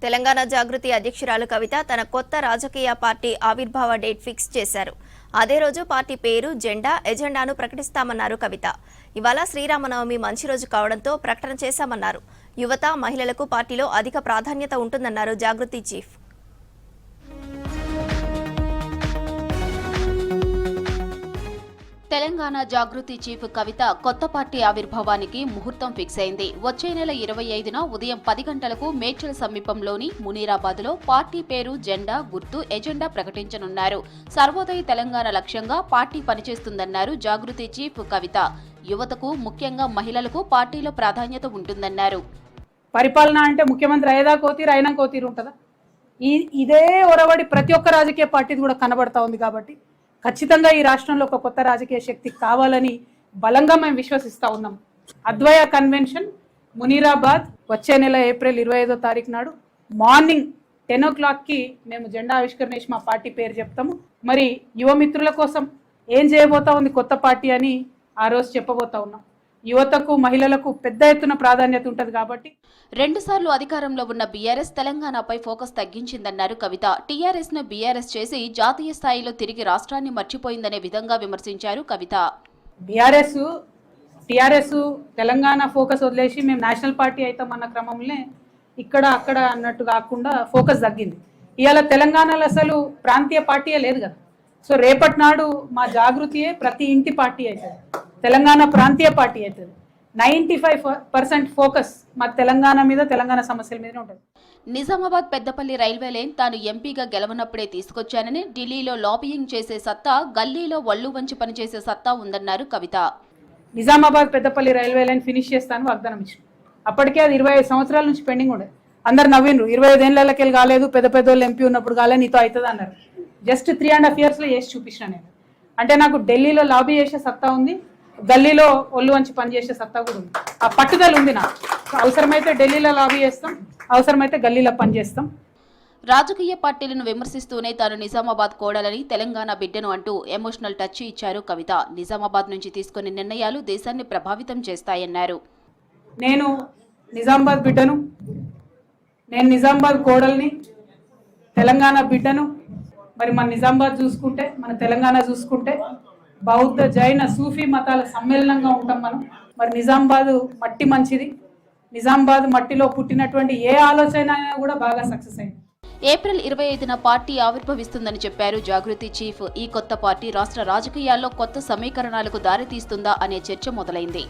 తెలంగాణ జాగృతి అధ్యక్షురాలు కవిత తన కొత్త రాజకీయ పార్టీ ఆవిర్భావ డేట్ ఫిక్స్ చేశారు. అదే రోజు పార్టీ పేరు, జెండా, ఎజెండాను ప్రకటిస్తామన్నారు కవిత. ఇవాళ శ్రీరామనవమి మంచి రోజు కావడంతో ప్రకటన చేశామన్నారు. యువత, మహిళలకు పార్టీలో అధిక ప్రాధాన్యత ఉంటుందన్నారు జాగృతి చీఫ్. తెలంగాణ జాగృతి చీఫ్ కవిత కొత్త పార్టీ ఆవిర్భావానికి ముహూర్తం ఫిక్స్ అయింది. వచ్చే నెల 25న ఉదయం 10 గంటలకు మేడ్చల్ సమీపంలోని మునీరాబాద్లో పార్టీ పేరు, జెండా, గుర్తు, ఎజెండా ప్రకటించనున్నారు. సర్వోదయ తెలంగాణ లక్ష్యంగా పార్టీ పనిచేస్తుందన్నారు జాగృతి చీఫ్ కవిత. యువతకు, ముఖ్యంగా మహిళలకు పార్టీలో ప్రాధాన్యత ఉంటుందన్నారు. పరిపాలన అంటే ముఖ్యమంత్రి అయ్యేదా కోతీరు, అయినా కోతీరు ఉంటుందా? ఇదే ఒరవడి ప్రతి ఒక్క రాజకీయ పార్టీది కూడా కనబడతా ఉంది. కాబట్టి ఖచ్చితంగా ఈ రాష్ట్రంలో ఒక కొత్త రాజకీయ శక్తి కావాలని బలంగా మేము విశ్వసిస్తూ ఉన్నాం. అద్వయ కన్వెన్షన్ మునీరాబాద్ వచ్చే నెల ఏప్రిల్ 25వ తారీఖు నాడు మార్నింగ్ 10 o'clockకి మేము జెండా ఆవిష్కరణ చేసి మా పార్టీ పేరు చెప్తాము. మరి యువ మిత్రుల కోసం ఏం చేయబోతా ఉంది కొత్త పార్టీ అని ఆ రోజు చెప్పబోతా ఉన్నాం. యువతకు, మహిళలకు పెద్ద ఎత్తున ప్రాధాన్యత ఉంటుంది. కాబట్టి 2 సార్లు అధికారంలో ఉన్న బీఆర్ఎస్ తెలంగాణపై ఫోకస్ తగ్గించిందన్నారు కవిత. టీఆర్ఎస్ ను బీఆర్ఎస్ చేసి జాతీయ స్థాయిలో తిరిగి రాష్ట్రాన్ని మర్చిపోయిందనే విధంగా విమర్శించారు కవిత. టీఆర్ఎస్ తెలంగాణ ఫోకస్ వదిలేసి మేము నేషనల్ పార్టీ అవుతామన్న క్రమంలో ఇక్కడ అక్కడ అన్నట్టు కాకుండా ఫోకస్ తగ్గింది. ఇవాళ తెలంగాణలో అసలు ప్రాంతీయ పార్టీయే లేదు కదా. సో రేపటి నాడు మా జాగృతియే ప్రతి ఇంటి పార్టీ అవుతుంది. తెలంగాణ ప్రాంతీయ పార్టీ అవుతుంది. 95% ఫోకస్ మా తెలంగాణ మీద, తెలంగాణ సమస్యల మీదనే ఉంటుంది. నిజామాబాద్ పెద్దపల్లి రైల్వే లైన్ తాను ఎంపీగా గెలవనప్పుడే తీసుకొచ్చానని, ఢిల్లీలో లాబియింగ్ చేసే సత్తా, గల్లీలో వల్లు వంచి పనిచేసే సత్తా ఉందన్నారు Kavitha. Nizamabad Peddapalli railway line finish చేస్తాను వాగ్దానం ఇచ్చిన. అప్పటికే అది 25 సంవత్సరాల నుంచి పెండింగ్ ఉండేది. అందరు నవ్విండ్రు, 25 ఏళ్ళకెళ్ళి కాలేదు, పెద్ద పెద్దోళ్ళు ఎంపీ ఉన్నప్పుడు కాలేదు, నీతో అవుతుంది అన్నారు. జస్ట్ 3.5 yearsలో చేసి చూపించిన నేను. అంటే నాకు ఢిల్లీలో లాబీ చేసే సత్తా ఉంది, గల్లీలో ఒళ్ళు వంచి పనిచేసే సత్తా కూడా ఉంది. ఆ పట్టుదల ఉంది నాకు. అవసరమైతే ఢిల్లీలో లాబీ చేస్తాం, అవసరమైతే గల్లీలో పనిచేస్తాం. రాజకీయ పార్టీలను విమర్శిస్తూనే తాను నిజామాబాద్ కోడలని, తెలంగాణ బిడ్డను అంటూ ఎమోషనల్ టచ్ ఇచ్చారు కవిత. నిజామాబాద్ నుంచి తీసుకునే నిర్ణయాలు దేశాన్ని ప్రభావితం చేస్తాయన్నారు. నేను నిజామాబాద్ బిడ్డను, నేను నిజామాబాద్ కోడల్ని, తెలంగాణ బిడ్డను. మరి మన నిజామాబాద్ చూసుకుంటే, మన తెలంగాణ చూసుకుంటే బౌద్ధ, జైన, సూఫీ మతాల సమ్మేళనంగా ఉంటాం మనం. మరి నిజామాబాద్ మట్టి మంచిది. నిజామాబాద్ మట్టిలో పుట్టినటువంటి ఏ ఆలోచన అయినా కూడా బాగా సక్సెస్ అయింది. ఏప్రిల్ 25న పార్టీ ఆవిర్భవిస్తుందని చెప్పారు జాగృతి చీఫ్. ఈ కొత్త పార్టీ రాష్ట్ర రాజకీయాల్లో కొత్త సమీకరణాలకు దారితీస్తుందా అనే చర్చ మొదలైంది.